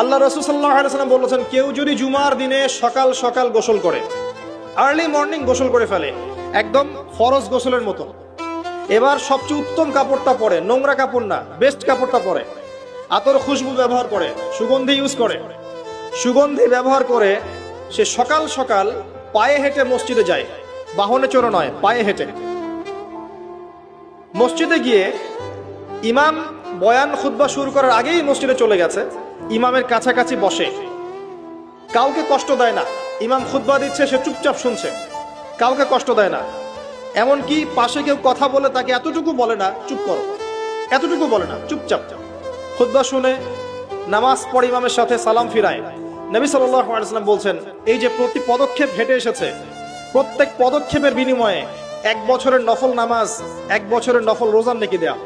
আল্লাহ রাসূল সাল্লাল্লাহু আলাইহি ওয়াসাল্লাম বলেছেন, কেউ যদি জুমার দিনে সকাল সকাল গোসল করে, আর্লি মর্নিং গোসল করে ফেলে, একদম ফরজ গোসলের মতো, এবার সবচেয়ে উত্তম কাপড়টা পরে, নোংরা কাপড় না, বেস্ট কাপড়টা পরে, আতর খুশবু ব্যবহার করে, সুগন্ধি ইউজ করে, সুগন্ধি ব্যবহার করে সে সকাল সকাল পায়ে হেঁটে মসজিদে যায়, বাহনে চড়ে নয়, পায়ে হেঁটে মসজিদে গিয়ে ইমাম বয়ান খুতবা শুরু করার আগেই মসজিদে চলে গেছে, ইমামের কাছাকাছি বসে, কাউকে কষ্ট দেয় না, ইমাম খুতবা দিচ্ছে সে চুপচাপ শুনছে, কাউকে কষ্ট দেয় না, এমনকি পাশে কেউ কথা বলে তাকে এতটুকু বলে না চুপ করো, এতটুকু বলে না, চুপচাপ খুতবা শুনে নামাজ পড়ে ইমামের সাথে সালাম ফিরায়। নবী সাল্লাল্লাহু আলাইহি ওয়াসাল্লাম বলছেন, এই যে প্রতি পদক্ষেপ হেঁটে এসেছে, প্রত্যেক পদক্ষেপের বিনিময়ে 1 বছরের নফল নামাজ, 1 বছরের নফল রোজা নেকি দেয়া।